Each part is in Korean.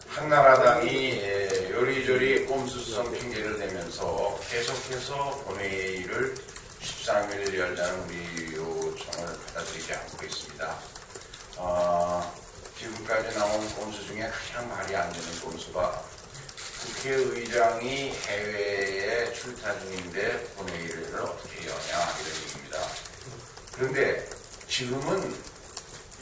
한나라당이 요리조리 꼼수성 핑계를 대면서 계속해서 본회의를 13일 열자는 우리 요청을 받아들이지 않고 있습니다. 지금까지 나온 꼼수 중에 가장 말이 안 되는 꼼수가 국회의장이 해외에 출타 중인데 본회의를 어떻게 여냐 이런 얘기입니다. 그런데 지금은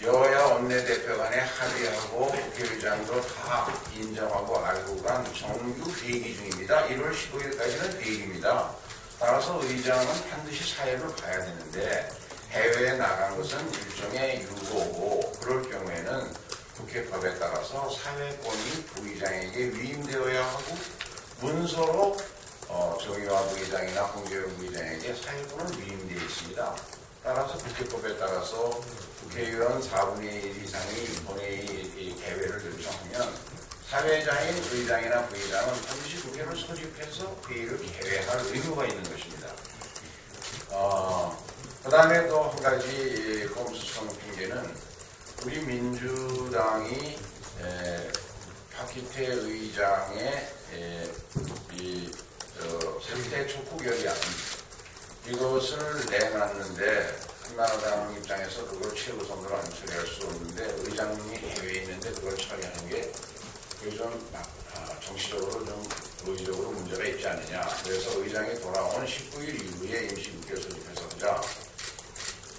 여야 원내대표 간에 합의하고 국회의장도 다 인정하고 알고 간 정규 회기 중입니다. 1월 15일까지는 회기입니다. 따라서 의장은 반드시 사회를 봐야 되는데 해외에 나간 것은 일종의 유고고 그럴 경우에는 국회법에 따라서 사회권이 부의장에게 위임되어야 하고 문서로 정의화 부의장이나 홍재영 부의장에게 사회권을 위임되어 있습니다. 따라서 국회법에 따라서 국회의원 4분의 1 이상이 본회의 개회를 요청하면 사회자인 의장이나 부의장은 반드시 국회를 소집해서 회의를 개회할 의무가 있는 것입니다. 그 다음에 또 한 가지 꼼수성 핑계는 우리 민주당이 박기태 의장의 사퇴 촉구 결의안 이것을 내놨는데 한나라당 입장에서 그걸 최우선으로 안 처리할 수 없는데 의장님이 해외에 있는데 그걸 처리하는 게 좀 정치적으로 좀 의의적으로 문제가 있지 않느냐. 그래서 의장이 돌아온 19일 이후에 임시국회 소집해서 하자.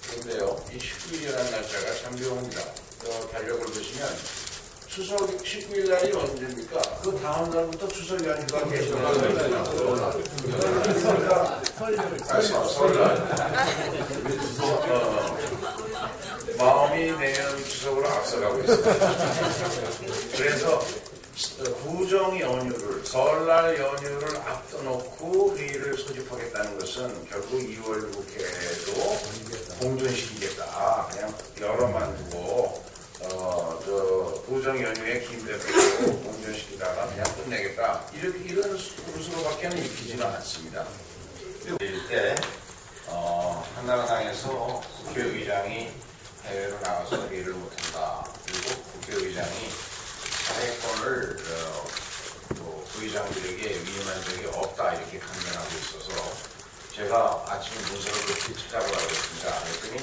그런데요, 이 19일이라는 날짜가 참 묘합니다. 달력을 보시면 추석 19일 날이 언제입니까? 그 다음 날부터 추석 연휴가 계속 설날. 마음이 내년 추석으로 앞서가고 있습니다. 그래서 부정 연휴를 설날 연휴를 앞둬놓고 회의를 소집하겠다는 것은 결국 2월 국회도 공전시키겠다. 그냥 열어만 두고 부정 연휴에 김대표도 공전시키다가 그냥 끝내겠다. 이런 수로밖에는 읽히지는 않습니다. 때 한나라당에서 국회의장이 해외로 나가서 회의를 못한다. 그리고 국회의장이 사회권을 부의장들에게 위임한 적이 없다 이렇게 강변하고 있어서 제가 아침에 문서를 그렇게 찾아보라고 했습니다. 그랬더니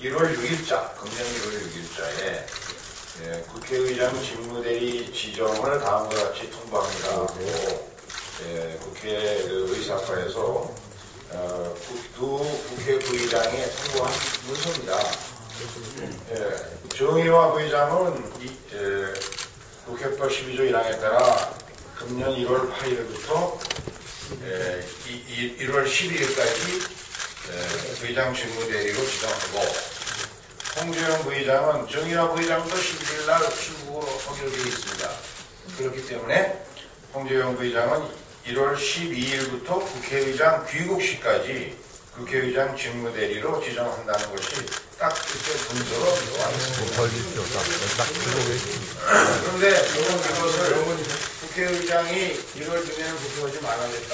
1월 6일자, 금년 1월 6일자에 국회의장 직무대리 지정을 다음과 같이 통보합니다 하고 국회 의사과에서 두 국회 부의장이 통보한 문서입니다. 정의화 부의장은 국회법 12조 1항에 따라 금년 1월 8일부터 1월 12일까지 부의장 직무대리로 지정하고 홍재영 부의장은 정의화 부의장도 11일날 출국으로 허결되어 있습니다. 그렇기 때문에 홍재영 부의장은 1월 12일부터 국회의장 귀국시까지 국회의장 직무대리로 지정한다는 것이 딱 그때 문서로 들어와 있습니다. 그런데 이것을 국회의장이 1월 중에는 국회오지 말아야겠다.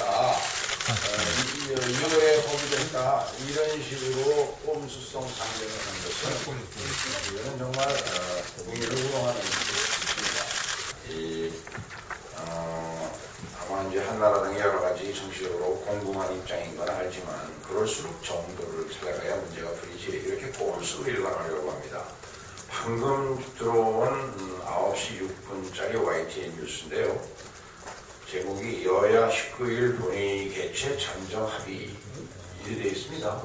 2월에 법이됐다. 이런 식으로 꼼수성 상정을 한 것은 이거는 정말 국민을 우롱하는 일입니다. 아마 이제 한나라당이 여러 가지 정치적으로 공공한 입장인 건 알지만 그럴수록 정도를 찾아가야 문제가 풀리지 이렇게 꼼수로 일관하려고 합니다. 방금 들어온 9시 6분짜리 YTN 뉴스인데요. 제목이 여야 19일 본회의 개최 잠정 합의 이렇게 되어 있습니다.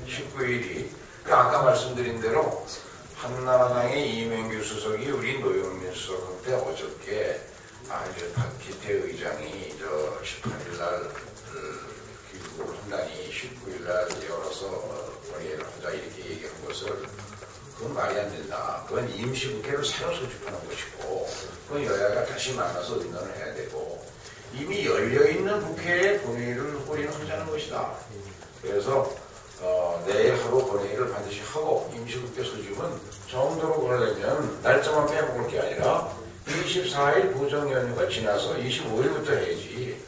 19일이 아까 말씀드린 대로 한나라당의 이명규 수석이 우리 노영민 수석한테 어저께 박기태 의장이 18일날 귀국을 한다니 19일날 열어서 본회의를 하자 이렇게 얘기한 것을 그건 말이 안 된다. 그건 임시국회를 새로 소집하는 것이고 그건 여야가 다시 만나서 의논을 해야 되고 이미 열려있는 국회에 본회의를 우리는 하자는 것이다. 그래서 내일 하루 본회의를 반드시 하고 임시국회 소집은 정도로 그러려면 날짜만 빼먹을 게 아니라 24일 부정연휴가 지나서 25일부터 해야지.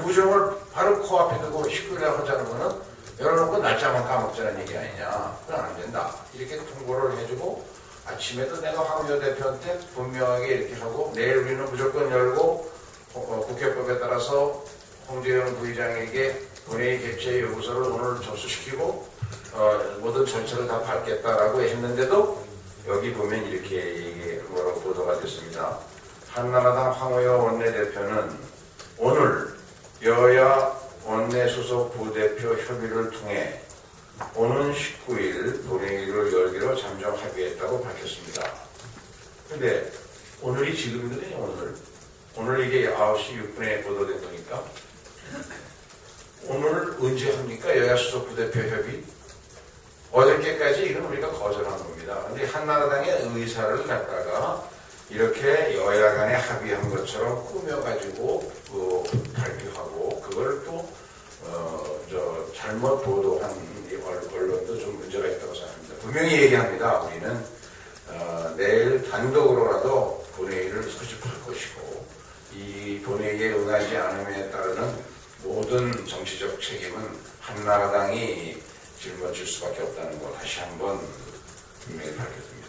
부정을 바로 코앞에 두고 19일에 하자는 거는 열어놓고 날짜만 까먹자는 얘기 아니냐. 그건 안 된다. 이렇게 통보를 해주고 아침에도 내가 황교안 대표한테 분명하게 이렇게 하고 내일 우리는 무조건 열고 국회법에 따라서 홍재영 부의장에게 본회의 개최 요구서를 오늘 접수시키고 모든 절차를 다 밟겠다라고 했는데도 여기 보면 이렇게 뭐라고 보도가 됐습니다. 한나라당 황우여 원내대표는 오늘 여야 원내 소속 부대표 협의를 통해 오는 19일 본회의를 열기로 잠정 합의했다고 밝혔습니다. 근데 오늘이 지금이거든요. 오늘 이게 9시 6분에 보도된 거니까 오늘 언제 합니까? 여야 소속 부대표 협의? 어저께까지 이건 우리가 거절한 겁니다. 근데 한나라당의 의사를 갖다가 이렇게 여야 간에 합의한 것처럼 꾸며가지고 발표하고 그걸 또 잘못 보도한 언론도 좀 문제가 있다고 생각합니다. 분명히 얘기합니다. 우리는 내일 단독으로라도 본회의를 소집할 것이고 이 본회의에 응하지 않음에 따르는 모든 정치적 책임은 한나라당이 짊어질 수밖에 없다는 거 다시 한번 분명히 밝혔습니다.